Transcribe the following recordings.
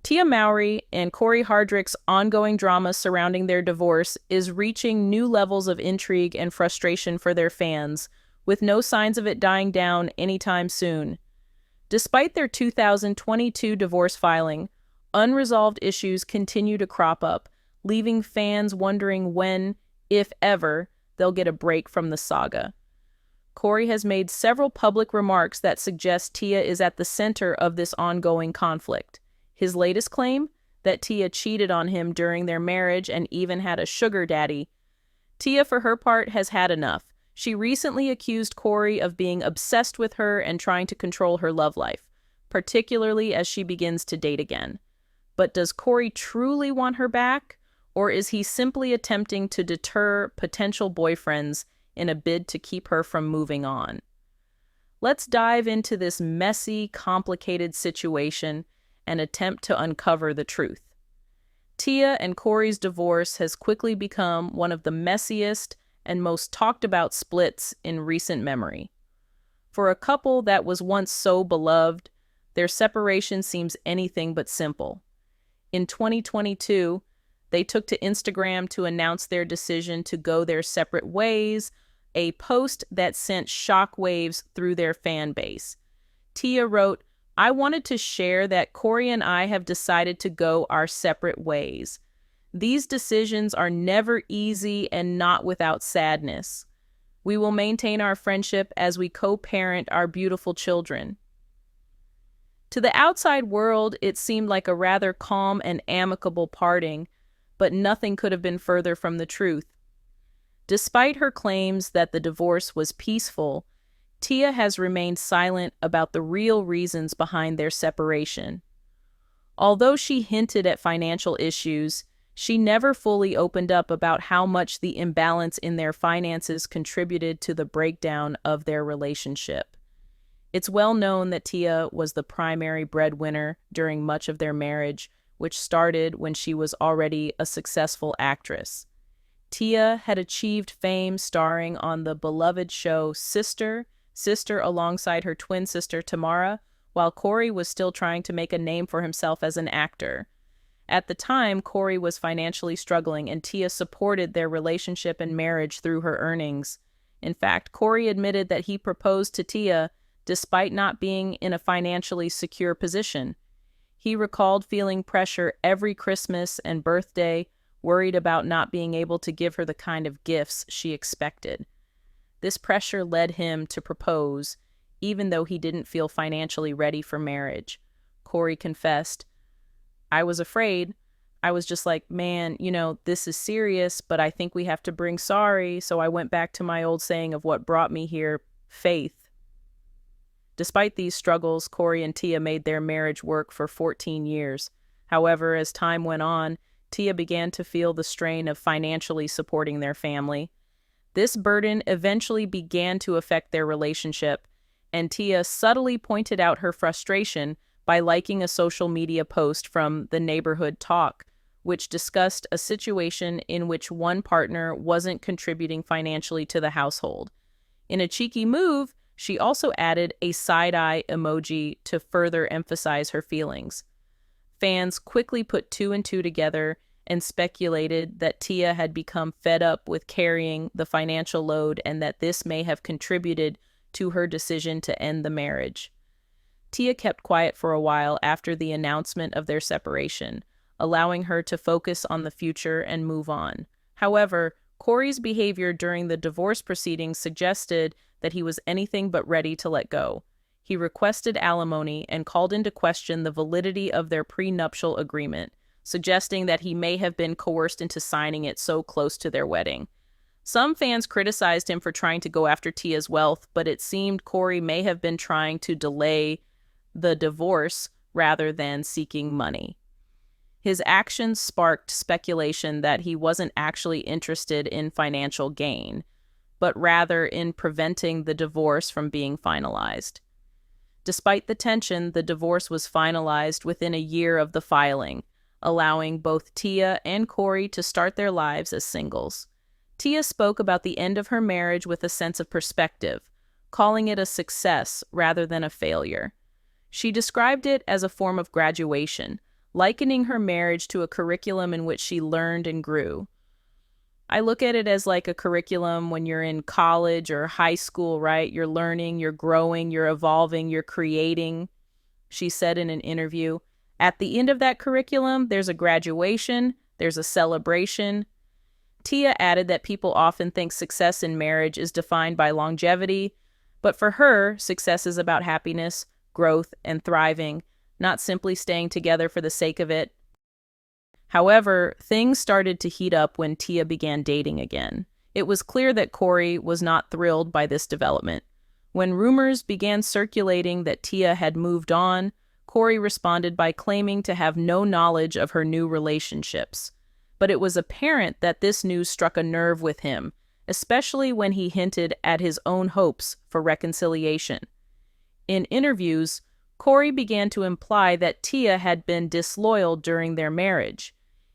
Tia Mowry and Cory Hardrict's ongoing drama surrounding their divorce is reaching new levels of intrigue and frustration for their fans, with no signs of it dying down anytime soon. Despite their 2022 divorce filing, unresolved issues continue to crop up, leaving fans wondering when, if ever, they'll get a break from the saga. Cory has made several public remarks that suggest Tia is at the center of this ongoing conflict. His latest claim, that Tia cheated on him during their marriage and even had a sugar daddy. Tia, for her part, has had enough. She recently accused Cory of being obsessed with her and trying to control her love life, particularly as she begins to date again. But does Cory truly want her back, or is he simply attempting to deter potential boyfriends in a bid to keep her from moving on? Let's dive into this messy, complicated situation and attempt to uncover the truth. Tia and Cory's divorce has quickly become one of the messiest and most talked about splits in recent memory. For a couple that was once so beloved, their separation seems anything but simple. In 2022, they took to Instagram to announce their decision to go their separate ways, a post that sent shockwaves through their fan base. Tia wrote, "I wanted to share that Cory and I have decided to go our separate ways. These decisions are never easy and not without sadness. We will maintain our friendship as we co-parent our beautiful children." To the outside world, it seemed like a rather calm and amicable parting, but nothing could have been further from the truth. Despite her claims that the divorce was peaceful, Tia has remained silent about the real reasons behind their separation. Although she hinted at financial issues, she never fully opened up about how much the imbalance in their finances contributed to the breakdown of their relationship. It's well known that Tia was the primary breadwinner during much of their marriage, which started when she was already a successful actress. Tia had achieved fame starring on the beloved show Sister alongside her twin sister Tamara, while Cory was still trying to make a name for himself as an actor. At the time, Cory was financially struggling, and Tia supported their relationship and marriage through her earnings. In fact, Cory admitted that he proposed to Tia despite not being in a financially secure position. He recalled feeling pressure every Christmas and birthday, worried about not being able to give her the kind of gifts she expected. This pressure led him to propose, even though he didn't feel financially ready for marriage. Cory confessed, "I was afraid. I was just like, man, this is serious, but I think we have to bring sorry, so I went back to my old saying of what brought me here, faith." Despite these struggles, Cory and Tia made their marriage work for 14 years. However, as time went on, Tia began to feel the strain of financially supporting their family. This burden eventually began to affect their relationship, and Tia subtly pointed out her frustration by liking a social media post from The Neighborhood Talk, which discussed a situation in which one partner wasn't contributing financially to the household. In a cheeky move, she also added a side-eye emoji to further emphasize her feelings. Fans quickly put two and two together and speculated that Tia had become fed up with carrying the financial load and that this may have contributed to her decision to end the marriage. Tia kept quiet for a while after the announcement of their separation, allowing her to focus on the future and move on. However, Cory's behavior during the divorce proceedings suggested that he was anything but ready to let go. He requested alimony and called into question the validity of their prenuptial agreement, suggesting that he may have been coerced into signing it so close to their wedding. Some fans criticized him for trying to go after Tia's wealth, but it seemed Cory may have been trying to delay the divorce rather than seeking money. His actions sparked speculation that he wasn't actually interested in financial gain, but rather in preventing the divorce from being finalized. Despite the tension, the divorce was finalized within a year of the filing, allowing both Tia and Cory to start their lives as singles. Tia spoke about the end of her marriage with a sense of perspective, calling it a success rather than a failure. She described it as a form of graduation, likening her marriage to a curriculum in which she learned and grew. I look at it as like a curriculum when you're in college or high school, right? You're learning, you're growing, you're evolving, you're creating, she said in an interview. At the end of that curriculum, there's a graduation, there's a celebration. Tia added that people often think success in marriage is defined by longevity, but for her, success is about happiness, growth, and thriving, not simply staying together for the sake of it. However, things started to heat up when Tia began dating again. It was clear that Cory was not thrilled by this development. When rumors began circulating that Tia had moved on, Cory responded by claiming to have no knowledge of her new relationships. But it was apparent that this news struck a nerve with him, especially when he hinted at his own hopes for reconciliation. In interviews, Cory began to imply that Tia had been disloyal during their marriage.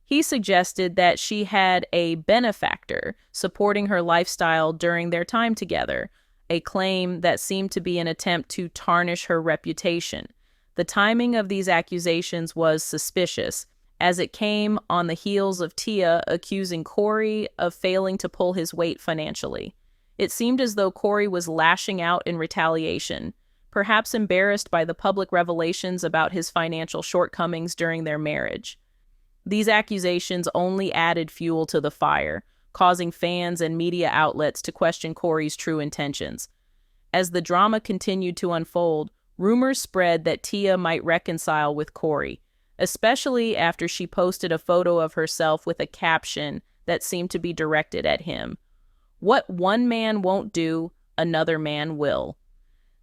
He suggested that she had a benefactor supporting her lifestyle during their time together, a claim that seemed to be an attempt to tarnish her reputation. The timing of these accusations was suspicious, as it came on the heels of Tia accusing Cory of failing to pull his weight financially. It seemed as though Cory was lashing out in retaliation, perhaps embarrassed by the public revelations about his financial shortcomings during their marriage. These accusations only added fuel to the fire, causing fans and media outlets to question Cory's true intentions. As the drama continued to unfold, rumors spread that Tia might reconcile with Cory, especially after she posted a photo of herself with a caption that seemed to be directed at him. "What one man won't do, another man will."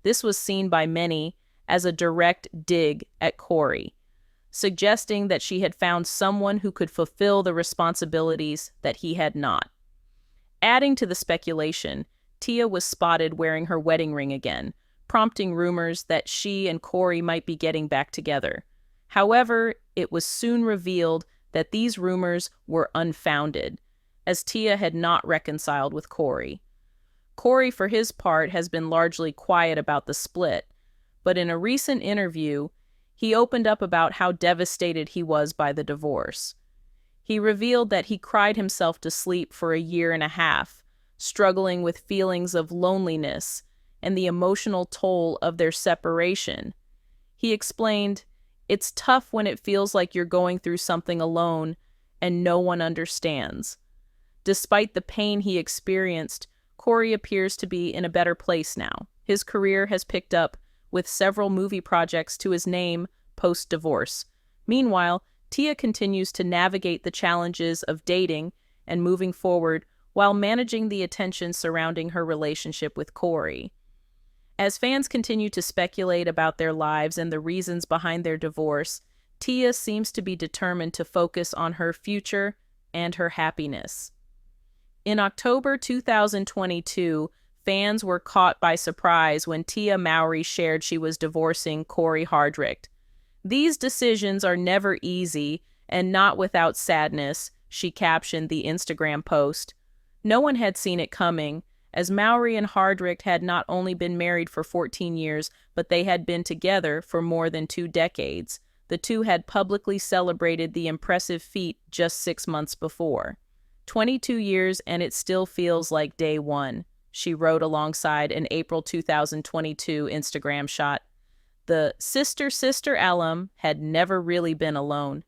This was seen by many as a direct dig at Cory, suggesting that she had found someone who could fulfill the responsibilities that he had not. Adding to the speculation, Tia was spotted wearing her wedding ring again, prompting rumors that she and Cory might be getting back together. However, it was soon revealed that these rumors were unfounded, as Tia had not reconciled with Cory. Cory, for his part, has been largely quiet about the split, but in a recent interview, he opened up about how devastated he was by the divorce. He revealed that he cried himself to sleep for a year and a half, struggling with feelings of loneliness and the emotional toll of their separation. He explained, "It's tough when it feels like you're going through something alone and no one understands." Despite the pain he experienced, Cory appears to be in a better place now. His career has picked up, with several movie projects to his name post-divorce. Meanwhile, Tia continues to navigate the challenges of dating and moving forward while managing the attention surrounding her relationship with Cory. As fans continue to speculate about their lives and the reasons behind their divorce, Tia seems to be determined to focus on her future and her happiness. In October 2022, fans were caught by surprise when Tia Mowry shared she was divorcing Cory Hardrict. "These decisions are never easy and not without sadness," she captioned the Instagram post. No one had seen it coming, as Mowry and Hardrict had not only been married for 14 years, but they had been together for more than 2 decades. The two had publicly celebrated the impressive feat just 6 months before. 22 years and it still feels like day one, she wrote alongside an April 2022 Instagram shot. The sister alum had never really been alone.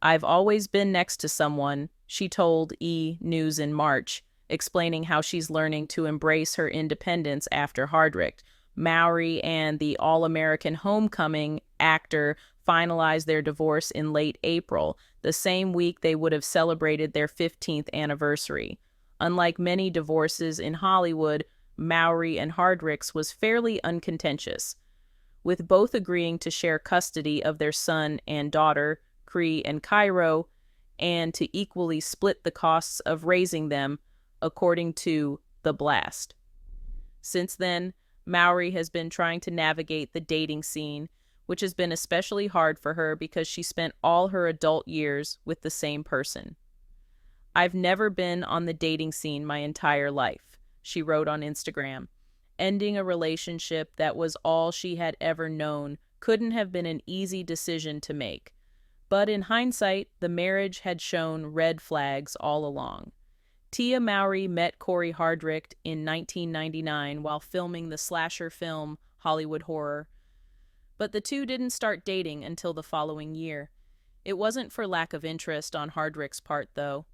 "I've always been next to someone," she told E! News in March, explaining how she's learning to embrace her independence after Hardrict. Mowry and the All-American Homecoming actor finalized their divorce in late April, the same week they would have celebrated their 15th anniversary. Unlike many divorces in Hollywood, Mowry and Hardrict's was fairly uncontentious, with both agreeing to share custody of their son and daughter, Cree and Cairo, and to equally split the costs of raising them, according to The Blast. Since then, Mowry has been trying to navigate the dating scene, which has been especially hard for her because she spent all her adult years with the same person. "I've never been on the dating scene my entire life," she wrote on Instagram. Ending a relationship that was all she had ever known couldn't have been an easy decision to make. But in hindsight, the marriage had shown red flags all along. Tia Mowry met Cory Hardrict in 1999 while filming the slasher film Hollywood Horror, but the two didn't start dating until the following year. It wasn't for lack of interest on Hardrick's part, though.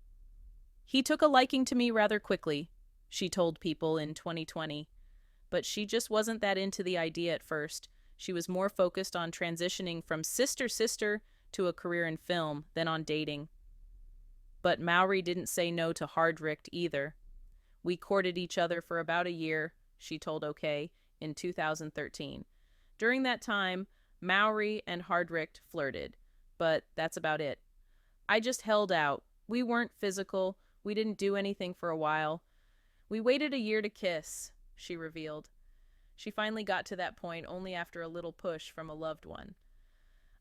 He took a liking to me rather quickly, she told People in 2020. But she just wasn't that into the idea at first. She was more focused on transitioning from sister-sister to a career in film than on dating. But Mowry didn't say no to Hardrict either. We courted each other for about a year, she told OK, in 2013. During that time, Mowry and Hardrict flirted, but that's about it. I just held out. We weren't physical. We didn't do anything for a while. We waited a year to kiss, she revealed. She finally got to that point only after a little push from a loved one.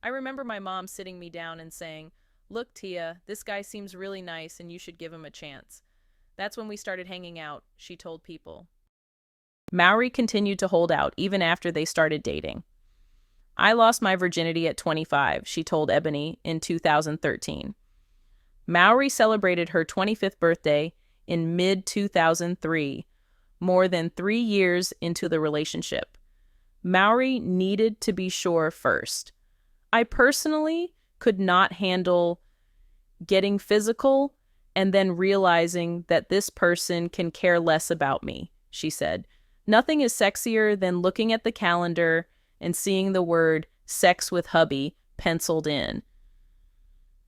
I remember my mom sitting me down and saying, "Look, Tia, this guy seems really nice and you should give him a chance." That's when we started hanging out, she told People. Mowry continued to hold out even after they started dating. I lost my virginity at 25, she told Ebony in 2013. Mowry celebrated her 25th birthday in mid-2003, more than 3 years into the relationship. Mowry needed to be sure first. I personally could not handle getting physical and then realizing that this person can care less about me, she said. Nothing is sexier than looking at the calendar and seeing the word sex with hubby penciled in.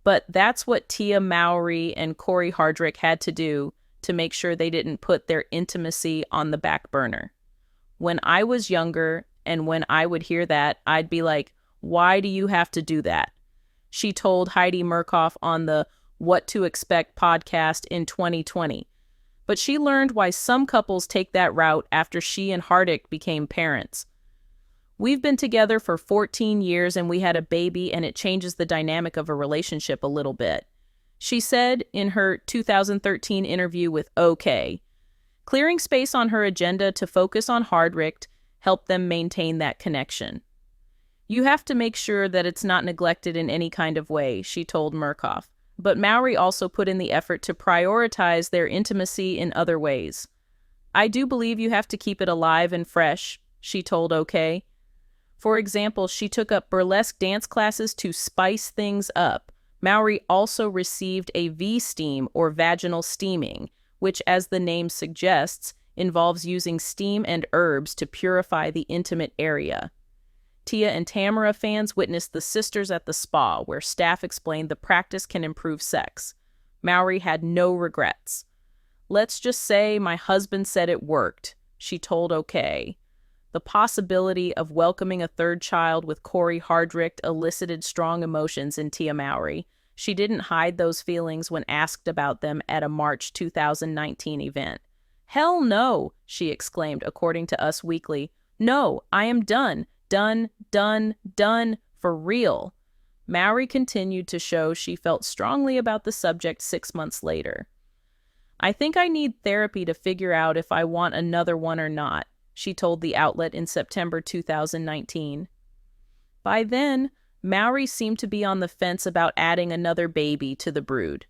But that's what Tia Mowry and Cory Hardrict had to do to make sure they didn't put their intimacy on the back burner. When I was younger and when I would hear that, I'd be like, why do you have to do that? She told Heidi Murkoff on the What to Expect podcast in 2020. But she learned why some couples take that route after she and Hardrict became parents. We've been together for 14 years and we had a baby, and it changes the dynamic of a relationship a little bit, she said in her 2013 interview with OK. Clearing space on her agenda to focus on Hardrict helped them maintain that connection. You have to make sure that it's not neglected in any kind of way, she told Murkoff. But Mowry also put in the effort to prioritize their intimacy in other ways. I do believe you have to keep it alive and fresh, she told OK. For example, she took up burlesque dance classes to spice things up. Mowry also received a V-steam or vaginal steaming, which, as the name suggests, involves using steam and herbs to purify the intimate area. Tia and Tamara fans witnessed the sisters at the spa, where staff explained the practice can improve sex. Mowry had no regrets. Let's just say my husband said it worked, she told OK. The possibility of welcoming a third child with Cory Hardrict elicited strong emotions in Tia Mowry. She didn't hide those feelings when asked about them at a March 2019 event. "Hell no," she exclaimed, according to Us Weekly. "No, I am done. Done, done, done, for real." Mowry continued to show she felt strongly about the subject 6 months later. "I think I need therapy to figure out if I want another one or not," she told the outlet in September 2019. By then, Mowry seemed to be on the fence about adding another baby to the brood.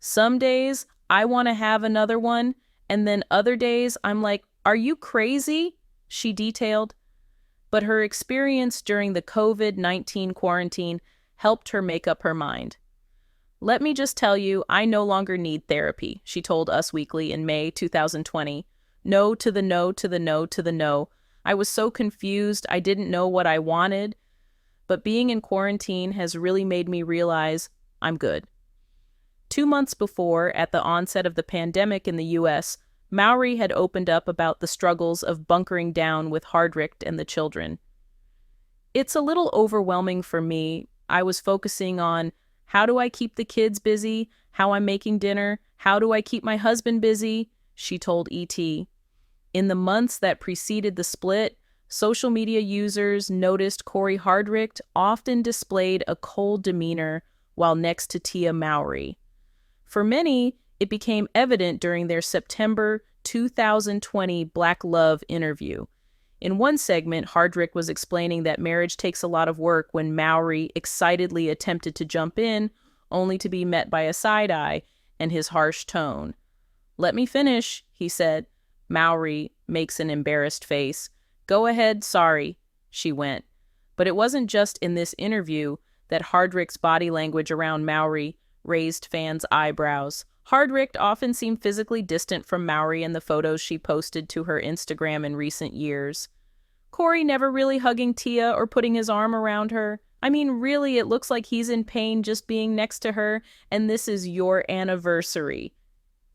"Some days, I want to have another one, and then other days, I'm like, are you crazy?" she detailed. But her experience during the COVID-19 quarantine helped her make up her mind. "Let me just tell you, I no longer need therapy," she told Us Weekly in May 2020. "No to the no to the no to the no. I was so confused, I didn't know what I wanted. But being in quarantine has really made me realize I'm good." 2 months before, at the onset of the pandemic in the U.S., Mowry had opened up about the struggles of bunkering down with Hardrict and the children. "It's a little overwhelming for me. I was focusing on how do I keep the kids busy, how I'm making dinner, how do I keep my husband busy," she told ET. In the months that preceded the split, social media users noticed Cory Hardrict often displayed a cold demeanor while next to Tia Mowry. For many, it became evident during their September 2020 Black Love interview. In one segment, Hardrict was explaining that marriage takes a lot of work when Mowry excitedly attempted to jump in, only to be met by a side-eye and his harsh tone. "Let me finish," he said. Mowry makes an embarrassed face. "Go ahead, sorry," she went. But it wasn't just in this interview that Hardrict's body language around Mowry raised fans' eyebrows. Hardrict often seemed physically distant from Mowry in the photos she posted to her Instagram in recent years. Cory never really hugging Tia or putting his arm around her. I mean, really, it looks like he's in pain just being next to her, and this is your anniversary.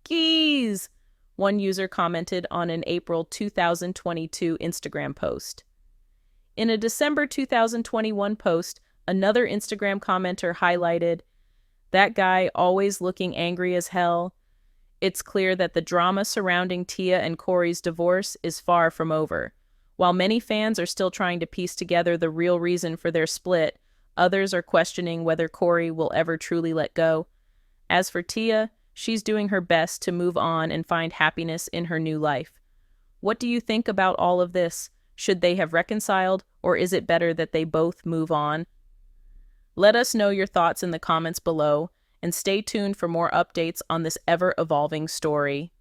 Geez, one user commented on an April 2022 Instagram post. In a December 2021 post, another Instagram commenter highlighted, "That guy always looking angry as hell." It's clear that the drama surrounding Tia and Cory's divorce is far from over. While many fans are still trying to piece together the real reason for their split, others are questioning whether Cory will ever truly let go. As for Tia, she's doing her best to move on and find happiness in her new life. What do you think about all of this? Should they have reconciled, or is it better that they both move on? Let us know your thoughts in the comments below, and stay tuned for more updates on this ever-evolving story.